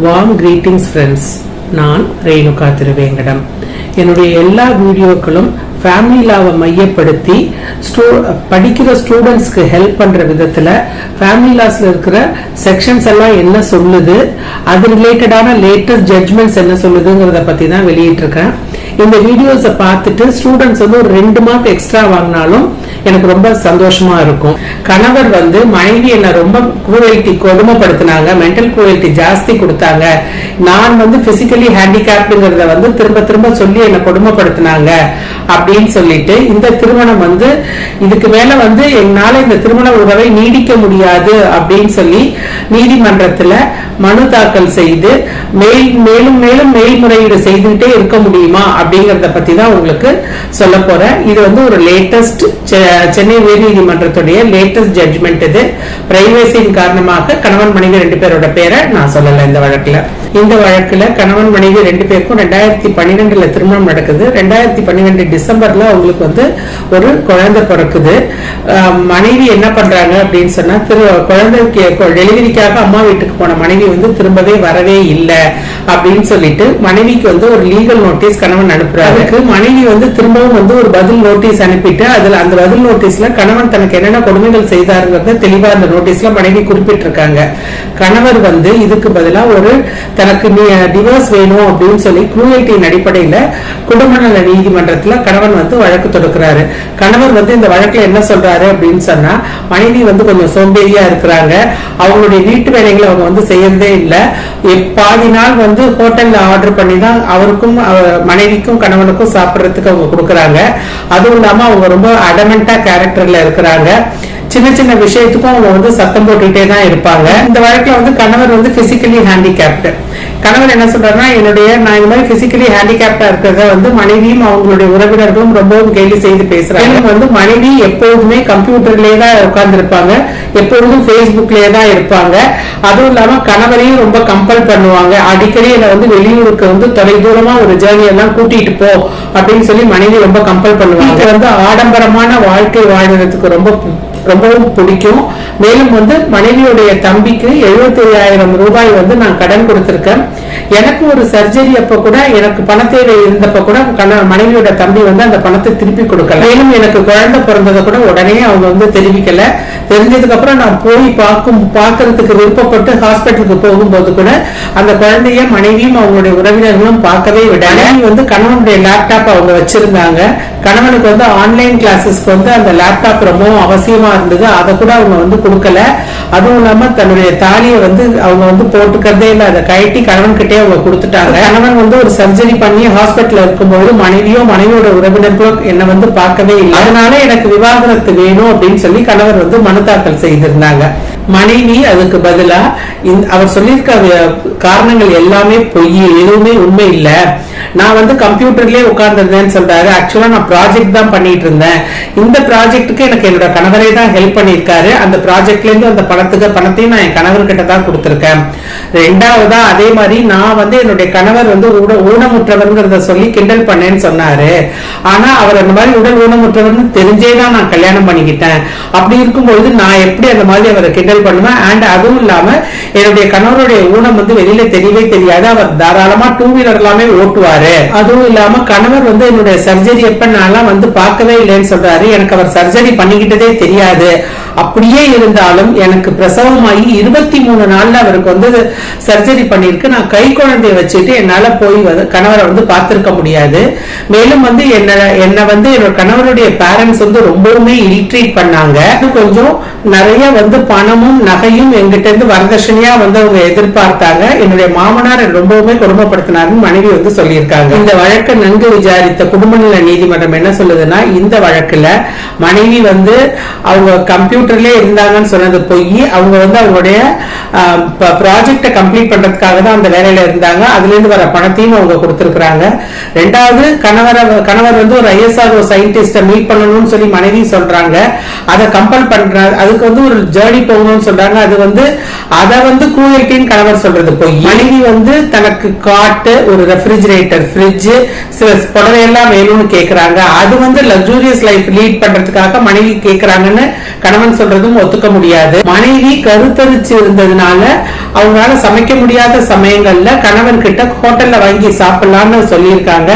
Warm greetings friends. நான் ரேணுகா திருவேங்கடம். என்னுடைய எல்லா வீடியோக்களும் ஃபேமிலி லாவை மையப்படுத்தி படிக்கிற ஸ்டூடெண்ட்ஸ்க்கு ஹெல்ப் பண்ற விதத்துல ஃபேமிலி லாஸ்ல இருக்கிற செக்ஷன்ஸ் எல்லாம் என்ன சொல்லுது, அது ரிலேட்டடான லேட்டஸ்ட் ஜட்ஜ்மெண்ட்ஸ் என்ன சொல்லுதுங்கிறத பத்தி தான் வெளியிட்டிருக்கேன். இந்த வீடியோஸை பார்த்துட்டு ஸ்டூடெண்ட்ஸ் வந்து ஒரு 2 மார்க் எக்ஸ்ட்ரா வாங்கினாலும் எனக்கு ரொம்ப சந்தோஷமா இருக்கும். கணவர் வந்து மனைவி என்ன ரொம்ப குரூவல்டி கொடுமைப்படுத்தினாங்க, மென்டல் குரூவல்டி ஜாஸ்தி கொடுத்தாங்க, நான் வந்து பிசிக்கலி ஹேண்டிகேப்டுங்கிறத வந்து திரும்ப திரும்ப சொல்லி என்ன கொடுமைப்படுத்தினாங்க அப்படின்னு சொல்லிட்டு இந்த திருமணம் வந்து இதுக்கு மேல வந்து என்னால இந்த திருமண உறவை நீடிக்க முடியாது அப்படின்னு சொல்லி நீதிமன்றத்துல மனு தாக்கல் செய்து மேலும் மேலும் மேல்முறையீடு செய்துகிட்டே இருக்க முடியுமா அப்படிங்கறத பத்தி தான் உங்களுக்கு சொல்ல போறேன். இது வந்து ஒரு லேட்டஸ்ட் சென்னை உயர் நீதிமன்றத்துடைய லேட்டஸ்ட் ஜட்ஜ்மெண்ட். இது பிரைவேசியின் காரணமாக கணவன் மனைவி 2 பேரோட பேரை நான் சொல்லல. இந்த வழக்குல கணவன் மனைவி 2 பேருக்கும் 2012 திருமணம் நடக்குது. 2012 டிசம்பர்ல அவங்களுக்கு வந்து ஒரு குழந்தை பிறக்குது. மனைவி என்ன பண்றாங்க அப்படின்னு சொன்னா, குழந்தைக்கு டெலிவரிக்காக அம்மா வீட்டுக்கு போன மனைவி வந்து திரும்பவே வரவே இல்லை அப்படின்னு சொல்லிட்டு மனைவிக்கு வந்து ஒரு லீகல் நோட்டீஸ் கணவன் அனுப்புறாரு. மனைவி வந்து திரும்பவும் வந்து ஒரு பதில் நோட்டீஸ் அனுப்பிட்டு அதுல அந்த பதில் நோட்டீஸ்ல கணவன் தனக்கு என்னென்ன கொடுமைகள் செய்தாருங்கிறத தெளிவா அந்த நோட்டீஸ்ல மனைவி குறிப்பிட்டிருக்காங்க. கணவர் வந்து இதுக்கு பதிலா ஒரு தனக்கு டிவோர்ஸ் வேணும் அப்படின்னு சொல்லி குரூவல்டியின் அடிப்படையில குடும்ப நல நீதிமன்றத்துல கணவன் வந்து வழக்கு தொடுக்கிறாரு. கணவர் வந்து இந்த வழக்குல என்ன சொல்றாரு அப்படின்னு சொன்னா, மனைவி வந்து கொஞ்சம் சோம்பேறியா இருக்கிறாங்க, அவங்களுடைய வீட்டு வேலைகளை அவங்க வந்து செய்யறதே இல்லை, பாதி நாள் வந்து ஹோட்டல்ல ஆர்டர் பண்ணி தான் அவருக்கும் மனைவிக்கும் கணவனுக்கும் சாப்பிடறதுக்கு அவங்க கொடுக்கறாங்க. அதுவும் இல்லாம அவங்க ரொம்ப அடமெண்டா கேரக்டர்ல இருக்கிறாங்க. சின்ன சின்ன விஷயத்துக்கும் அவங்க வந்து சத்தம் போட்டுட்டே தான் இருப்பாங்க. இந்த வழக்குல வந்து கணவர் வந்து பிசிக்கலி ஹேண்டிகேப்டு. கணவர் என்ன சொல்றாருன்னா, நான் இந்த மாதிரி பிசிக்கலி ஹேண்டிகேப்டா இருக்கிறத வந்து மனைவியும் அவங்களுடைய உறவினர்களும் ரொம்பவும் கேலி செய்து பேசுறாங்க. வந்து மனைவி எப்போதுமே கம்ப்யூட்டர்லயே தான் உட்கார்ந்து இருப்பாங்க, எப்பொழுதும் பேஸ்புக்லயே தான் இருப்பாங்க. அதுவும் இல்லாம கணவரையும் ரொம்ப கம்பல் பண்ணுவாங்க. அடிக்கடி என்ன வந்து வெளியூருக்கு வந்து தொலைதூரமா ஒரு ஜேர்னி எல்லாம் கூட்டிட்டு போ அப்படின்னு சொல்லி மனைவி ரொம்ப கம்பல் பண்ணுவாங்க. வந்து ஆடம்பரமான வாழ்க்கை வாழ்றதுக்கு ரொம்பவும் பிடிக்கும். மேலும் வந்து மனைவியுடைய தம்பிக்கு 75,000 ரூபாய் வந்து நான் கடன் கொடுத்திருக்கேன். எனக்கு ஒரு சர்ஜரி அப்ப கூட எனக்கு பண தேவை இருந்தப்ப கூட மனைவியோட தம்பி வந்து அந்த பணத்தை திருப்பி கொடுக்கல. மேலும் எனக்கு குழந்தை பிறந்ததை கூட உடனே அவங்க வந்து தெரிவிக்கல. தெரிஞ்சதுக்கு அப்புறம் நான் போய் பார்க்கறதுக்கு விருப்பப்பட்டு ஹாஸ்பிட்டலுக்கு போகும்போது கூட அந்த குழந்தைய மனைவியும் அவங்களுடைய உறவினர்களும் பார்க்கவே விடல. வந்து கணவனுடைய லேப்டாப் அவங்க வச்சிருந்தாங்க. கணவனுக்கு வந்து ஆன்லைன் கிளாஸஸ்க்கு வந்து அந்த லேப்டாப் ரொம்பவும் அவசியமா இருந்தது, அதை கூட அவங்க வந்து கொடுக்கல. அதுவும் இல்லாம தன்னுடைய தாலியை வந்து அவங்க வந்து போட்டுக்கிறதே இல்லை, அதை கழட்டி கணவன் கிட்டே அவங்க கொடுத்துட்டாங்க. கணவன் வந்து ஒரு சர்ஜரி பண்ணி ஹாஸ்பிட்டல் இருக்கும்போது மனைவியோட உறவினர்களோ என்ன வந்து பார்க்கவே இல்லை. அதனால எனக்கு விவாகரத்து வேணும் அப்படின்னு சொல்லி கணவர் வந்து மனு தாக்கல் செய்திருந்தாங்க. மனைவி அதுக்கு பதிலா அவர் சொல்லியிருக்க காரணங்கள் எல்லாமே பொய், எதுவுமே உண்மை இல்ல, நான் வந்து கம்ப்யூட்டர்லயே உட்கார்ந்திருந்தேன்னு சொல்றாரு. ஆக்சுவலா நான் ப்ராஜெக்ட் தான் பண்ணிட்டு இருந்தேன். இந்த ப்ராஜெக்டுக்கு எனக்கு என்னோட கணவரே தான் ஹெல்ப் பண்ணிருக்காரு. அந்த ப்ராஜெக்ட்ல இருந்து அந்த பணத்தையும் நான் என் கணவர்கிட்ட தான் கொடுத்திருக்கேன். 2வதா அதே மாதிரி நான் வந்து என்னுடைய கணவர் வந்து ஊனமுற்றவர்ங்கிறத சொல்லி கிண்டல் பண்ணேன்னு சொன்னாரு. ஆனா அவர் அந்த மாதிரி உடல் ஊனமுற்றவர்னு தெரிஞ்சேதான் நான் கல்யாணம் பண்ணிக்கிட்டேன். அப்படி இருக்கும்போது நான் எப்படி அந்த மாதிரி அவரை கிண்டல் பண்ணுவேன்? அண்ட் அதுவும் இல்லாம என்னுடைய கணவருடைய ஊனம் வந்து வெளியில தெரியவே தெரியாது, அவர் தாராளமா 2 வீலர் எல்லாமே ஓட்டுவாரு. அதுவும் இல்லாம கணவர் வந்து என்னுடைய சர்ஜரி எப்ப நான் வந்து பார்க்கவே இல்லைன்னு சொல்றாரு. எனக்கு அவர் சர்ஜரி பண்ணிக்கிட்டதே தெரியாது. அப்படியே இருந்தாலும் எனக்கு பிரசவமாகி 23 நாள்ல அவருக்கு வந்து சர்ஜரி பண்ணிருக்கு. நான் கை குழந்தைய வச்சுட்டு என்னால போய் கணவரை வந்து பார்த்திருக்க முடியாது. மேலும் வந்து என்ன வந்து என்னோட கணவருடைய பேரண்ட்ஸ் வந்து ரொம்பவுமே இல்ட்ரீட் பண்ணாங்க. கொஞ்சம் நிறைய வந்து பணமும் நகையும் எங்கிட்ட இருந்து வரதட்சணையா வந்து அவங்க எதிர்பார்த்தாங்க. என்னுடைய மாமனார் ரொம்பவுமே கொடுமைப்படுத்தினாருன்னு மனைவி வந்து சொல்லியிருக்காங்க. இந்த வழக்கை நன்கு விசாரித்த குடும்ப நல நீதிமன்றம் என்ன சொல்லுதுன்னா, இந்த வழக்குல மனைவி வந்து அவங்க கம்ப்யூட்டர்லயே இருந்தாங்கன்னு சொன்னது பொய். அவங்க வந்து அவங்களுடைய ப்ராஜெக்டை கம்ப்ளீட் பண்றதுக்காக தான் அந்த வேலையில இருந்தாங்க. அதுல இருந்து வர பணத்தையும் அவங்க கொடுத்திருக்கிறாங்க. 2வது கணவர் வந்து ஒரு ISRO சயின்டிஸ்ட மீட் பண்ணணும்னு சொல்லி மனைவி சொல்றாங்க. அதை கம்பல் பண்றாங்க. அதுக்கு வந்து ஒரு ஜேர்னி போகணும்னு சொல்றாங்க. அது வந்து அதை வந்து குரூவல்டின்னு கணவர் சொல்றது பொய். மனைவி வந்து தனக்கு காட்டு, ஒரு ரெஃப்ரிஜரேட்டர், ரெஃப்ரிஜரேட்டர், ஃப்ரிட்ஜ், சில புடவை எல்லாம் வேணும்னு கேக்குறாங்க. அது வந்து லக்ஸூரியஸ் லைஃப் லீட் பண்றதுக்காக மனைவி கேக்குறாங்கன்னு கணவன் சொல்றதும் ஒத்துக்க முடியாது. மனைவி கருத்தரிச்சு இருந்ததுனால அவங்களால சமைக்க முடியாத சமயங்கள்ல கணவன் கிட்ட ஹோட்டல்ல வாங்கி சாப்பிடலாம்னு சொல்லியிருக்காங்க.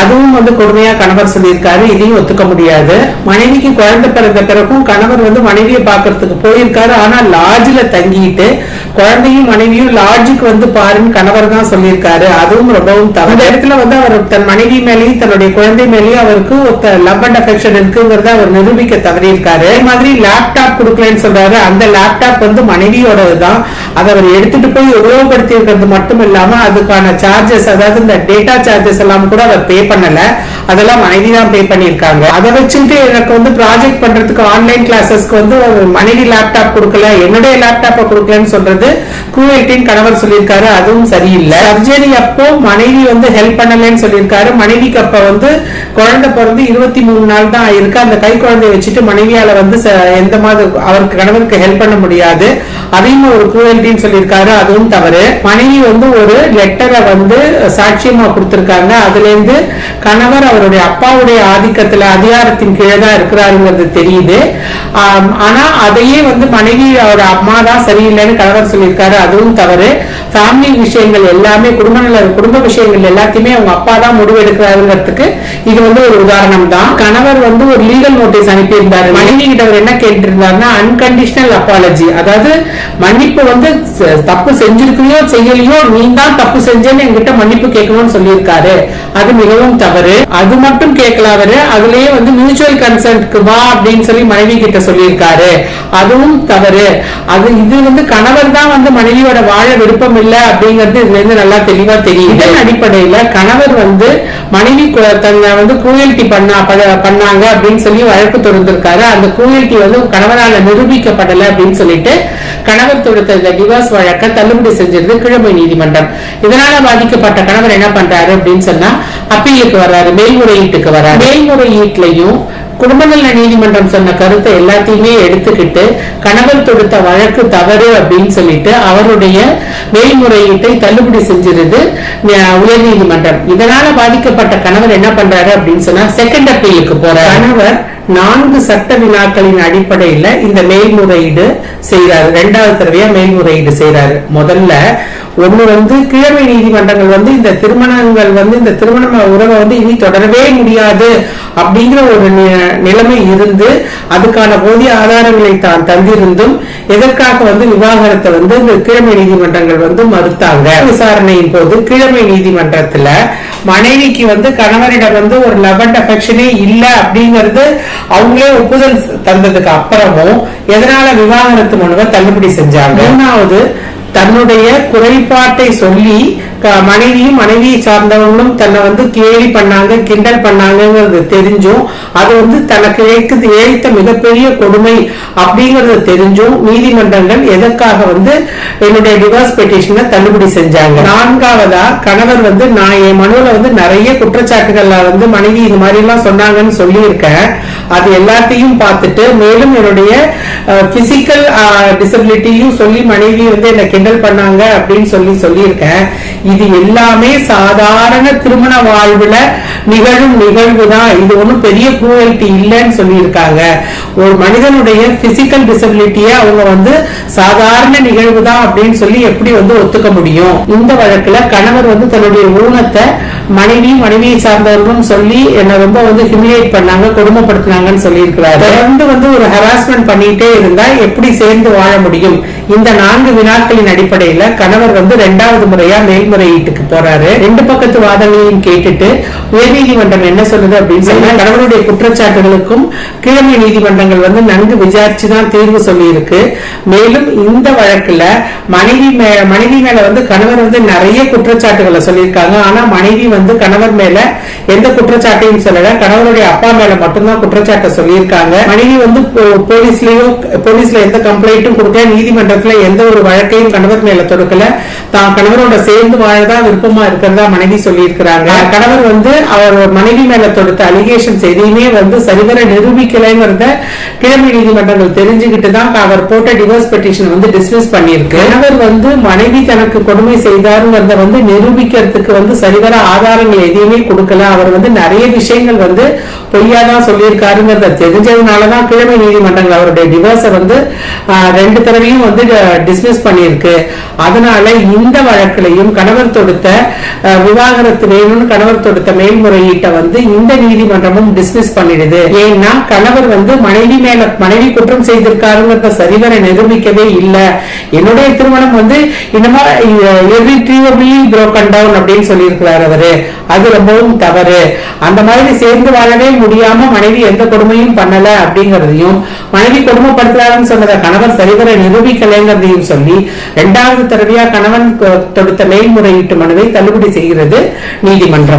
அதுவும் வந்து கொடுமையா கணவர் சொல்லியிருக்காரு. இதையும் ஒத்துக்க முடியாது. மனைவிக்கு குழந்தை பிறந்த பிறகும் கணவர் வந்து மனைவியை பாக்குறதுக்கு போயிருக்காரு. ஆனா லாட்ஜ்ல தங்கிட்டு குழந்தையும் மனைவியும் லாட்ஜுக்கு வந்து பாருன்னு கணவர் தான் சொல்லியிருக்காரு. அதுவும் ரொம்பவும் தவறு. அந்த இடத்துல வந்து அவர் தன் மனைவி மேலேயும் தன்னுடைய குழந்தை மேலேயும் அவருக்கு லவ் அண்ட் அஃபெக்ஷன் இருக்குங்கிறத அவர் நிரூபிக்க தவறியிருக்காரு. அதே மாதிரி லேப்டாப் கொடுக்கலன்னு சொல்றாரு. அந்த லேப்டாப் வந்து மனைவியோடதுதான். அதை அவர் எடுத்துட்டு போய் உபயோகப்படுத்தி இருக்கிறது மட்டும் இல்லாம அதுக்கான சார்ஜஸ், அதாவது இந்த டேட்டா சார்ஜஸ் எல்லாம் கூட அவர் பே பண்ணல. அதெல்லாம் மனைவி தான் பே பண்ணிருக்காங்க. அதை வச்சுட்டு எனக்கு வந்து ப்ராஜெக்ட் பண்றதுக்கு ஆன்லைன் கிளாஸஸ்க்கு வந்து மனைவி லேப்டாப் கொடுக்கல, என்னுடைய லேப்டாப்பை கொடுக்கலன்னு சொல்றது குரூயல்டின்னு கணவர் சொல்லியிருக்காரு. அதுவும் சரியில்லை. சர்ஜரி அப்போ மனைவி வந்து ஹெல்ப் பண்ணலன்னு சொல்லியிருக்காரு. மனைவிக்கு அப்ப வந்து குழந்தை பிறந்து 23 நாள் தான் ஆயிருக்கு. அந்த கை குழந்தைய வச்சுட்டு மனைவியால வந்து எந்த மாதிரி அவருக்கு கணவருக்கு ஹெல்ப் பண்ண முடியாது. அதையும் ஒரு குரூயல்டின்னு சொல்லியிருக்காரு. அதுவும் தவறு. மனைவி வந்து ஒரு லெட்டரை வந்து சாட்சியமா கொடுத்திருக்காங்க. அதுல இருந்து கணவர் அவருடைய அப்பாவுடைய ஆதிக்கத்துல அதிகாரத்தின் கீழே தான் இருக்கிறாருங்கிறது தெரியுது. ஆனா அதையே வந்து மனைவி அவரோட அம்மா தான் சரியில்லைன்னு கணவர் சொல்லியிருக்காரு. அதுவும் தவறு. ஃபேமிலி விஷயங்கள் எல்லாமே, குடும்ப விஷயங்கள் எல்லாத்தையுமே அவங்க அப்பா தான் முடிவெடுக்கிறாருங்கிறதுக்கு இது வந்து ஒரு உதாரணம் தான். கணவர் வந்து ஒரு லீகல் நோட்டீஸ் அனுப்பியிருந்தாரு. மனைவி கிட்ட அவர் என்ன கேட்டு இருந்தாருன்னா அன்கண்டிஷனல் அப்பாலஜி, அதாவது மன்னிப்பு வந்து தப்பு செஞ்சிருக்கையோ செய்யலையோ நீ தான் தப்பு செஞ்சேன்னு என்கிட்ட மன்னிப்பு கேட்கணும்னு சொல்லியிருக்காரு. அது மிகவும் தவறு. அது மட்டும் கேட்கல அவரு, அதுலயே வந்து மியூச்சுவல் கன்சென்ட்க்கு வா அப்படின்னு சொல்லி மனைவி கிட்ட சொல்லியிருக்காரு. அதுவும் தவறு. இது வந்து கணவர் தான் வந்து மனைவியோட வாழ விருப்பம் இல்லை அப்படிங்கிறது இதுல இருந்து நல்லா தெளிவா தெரியும். இதன் அடிப்படையில கணவர் வந்து மனைவி தன்னை வந்து குரூயல்டி பண்ணாங்க அப்படின்னு சொல்லி வழக்கு தொடர்ந்திருக்காரு. அந்த குரூயல்டி வந்து கணவரால நிரூபிக்கப்படலை அப்படின்னு சொல்லிட்டு கணவர் தொடுத்த டிவோர்ஸ் வழக்க தள்ளுபடி செஞ்சிருது கீழமை நீதிமன்றம். இதனால பாதிக்கப்பட்ட கணவர் என்ன பண்றாரு அப்படின்னு சொன்னா அப்பீலுக்கு வர்றாரு, மேல்முறையீட்டுக்கு வர்றாரு. மேல்முறையீட்டுலயும் குடும்ப நல நீதிமன்றம் சொன்ன கருத்தை எல்லாத்தையுமே எடுத்துக்கிட்டு கணவர் தொடுத்த வழக்கு தவறு அப்படின்னு சொல்லிட்டு அவருடைய மேல்முறையீட்டை தள்ளுபடி செஞ்சிருது உயர் நீதிமன்றம். இதனால பாதிக்கப்பட்ட கணவர் என்ன பண்றாரு அப்படின்னு சொன்னா செகண்ட் அப்பீலுக்கு போறாரு. கணவர் 4 சட்ட வினாக்களின் அடிப்படையில இந்த மேல்முறையீடு செய்யறாரு. 2வது தடவையா மேல்முறையீடு செய்யறாரு. முதல்ல ஒண்ணு வந்து கீழமை நீதிமன்றங்கள் வந்து இந்த திருமணங்கள் வந்து இந்த திருமண உறவை வந்து இனி தொடரவே முடியாது அப்படிங்கிற ஒரு நிலைமை இருந்து அதுக்கான போதிய ஆதாரங்களை தான் தந்திருந்தும் எதற்காக வந்து விவாகரத்தை வந்து இந்த கீழமை நீதிமன்றங்கள் வந்து மறுத்தாங்க. விசாரணையின் போது கீழமை நீதிமன்றத்துல மனைவிக்கு வந்து கணவரிடம் வந்து ஒரு லவ் அண்ட் அஃபெக்ஷனே இல்ல அப்படிங்கிறது அவங்களே ஒப்புதல் தந்ததுக்கு அப்புறமும் எதனால விவாகரத்து மனுவை தள்ளுபடி செஞ்சாங்க. 3வது தன்னுடைய குறைபாட்டை சொல்லி மனைவியும் மனைவியை சார்ந்தவங்களும் தன்னை வந்து கேலி பண்ணாங்க, கிண்டல் பண்ணாங்கிறது தெரிஞ்சும் அது வந்து தனக்கு இழைத்த மிகப்பெரிய கொடுமை அப்படிங்கறது தெரிஞ்சும் நீதிமன்றங்கள் எதற்காக வந்து என்னுடைய டிவோர்ஸ் பெட்டிஷனை தள்ளுபடி செஞ்சாங்க. 4வதா கணவர் வந்து நான் என் மனுவில வந்து நிறைய குற்றச்சாட்டுகள்ல வந்து மனைவி இது மாதிரி எல்லாம் சொன்னாங்கன்னு சொல்லியிருக்கேன். அது எல்லாத்தையும் பார்த்துட்டு மேலும் என்னுடைய பிசிக்கல் டிசபிலிட்டியும் சொல்லி மனைவி வந்து என்ன கிண்டல் பண்ணாங்க அப்படின்னு சொல்லியிருக்கேன். இது எல்லாமே சாதாரண திருமண வாழ்வுல நிகழும் நிகழ்வு தான். இது ஒன்றும் பெரிய குரூயல்டி இல்லைன்னு சொல்லியிருக்காங்க. ஒரு மனிதனுடைய பிசிக்கல் டிசபிலிட்டிய அவங்க வந்து சாதாரண நிகழ்வு தான் அப்படின்னு சொல்லி எப்படி வந்து ஒத்துக்க முடியும்? இந்த வழக்குல கணவர் வந்து தன்னுடைய ஊனத்தை மனைவியை சார்ந்தவர்களும் சொல்லி என்ன ரொம்ப வந்து ஹியூமிலேட் பண்ணாங்க, கொடுமைப்படுத்தினாங்கன்னு சொல்லியிருக்கிறாரு. தொடர்ந்து வந்து ஒரு ஹராஸ்மெண்ட் பண்ணிட்டே இருந்தா எப்படி சேர்ந்து வாழ முடியும்? இந்த 4 வினாக்களின் அடிப்படையில கணவர் வந்து 2வது முறையா மேல்முறையீட்டுக்கு போறாரு. 2 பக்கத்து வாதங்களையும் கேட்டுட்டு உயர்நீதிமன்றம் என்ன சொல்லுது அப்படின்னு சொன்னா கணவருடைய குற்றச்சாட்டுகளுக்கும் கீழமை நீதிமன்றங்கள் வந்து நன்கு விசாரிச்சுதான் தீர்வு சொல்லி இருக்கு. மேலும் இந்த வழக்குல மனைவி மேல வந்து கணவர் வந்து நிறைய குற்றச்சாட்டுகளை சொல்லியிருக்காங்க. ஆனா மனைவி வந்து கணவர் மேல எந்த குற்றச்சாட்டையும் சொல்லல, கணவருடைய அப்பா மேல மட்டும்தான் குற்றச்சாட்டை சொல்லியிருக்காங்க. மனைவி வந்து போலீஸ்ல எந்த கம்ப்ளைண்ட்டும் கொடுக்கல, நீதிமன்ற நீதிமன்றத்துல எந்த ஒரு வழக்கையும் கணவர் மேல தொடுக்கல, தான் கணவரோட சேர்ந்து வாழதான் விருப்பமா இருக்கிறதா மனைவி சொல்லி இருக்கிறாங்க. கணவர் அவர் மனைவி மேல தொடுத்த அலிகேஷன்ஸ் எதையுமே சரிவர நிரூபிக்கலைங்கிறத கீழமை நீதிமன்றங்கள் தெரிஞ்சுக்கிட்டு தான் அவர் போட்ட டிவோர்ஸ் பெட்டிஷன் டிஸ்மிஸ் பண்ணிருக்கு. கணவர் மனைவி தனக்கு கொடுமை செய்தாருங்கிறத நிரூபிக்கிறதுக்கு சரிவர ஆதாரங்கள் எதையுமே கொடுக்கல. அவர் நிறைய விஷயங்கள் பொய்யாதான் சொல்லியிருக்காருங்கிறத தெரிஞ்சதுனாலதான் கீழமை நீதிமன்றங்கள் அவருடைய டிவோர்ஸ 2 தடவையும் டிஸ்மிஸ் பண்ணிருக்கு. அதனால இந்த வழக்கிலையும் கணவர் தொடுத்த விவாகரத்து வேணும்னு கணவர் தொடுத்த மேல்முறையீட்டை இந்த நீதிமன்றமும் டிஸ்மிஸ் பண்ணிடுது. ஏன்னா கணவர் மனைவி குற்றம் செய்திருக்காருங்கிறத சரிவர நிரூபிக்கவே இல்லை. என்னுடைய திருமணம் இன்னமா irretrievably broken down அப்படின்னு சொல்லி இருக்கிறார் அவரு. அது ரொம்பவும் தவறு. அந்த மாதிரி சேர்ந்து வாழவே முடியாம மனைவி எந்த கொடுமையும் பண்ணல அப்படிங்கறதையும், மனைவி கொடுமைப்படுத்துறாருன்னு சொன்னதை கணவர் சரிவர நிரூபிக்கலைங்கிறதையும் சொல்லி 2வது தடவையா கணவன் தொடுத்த மேல்முறையீட்டு மனுவை தள்ளுபடி செய்கிறது நீதிமன்றம்.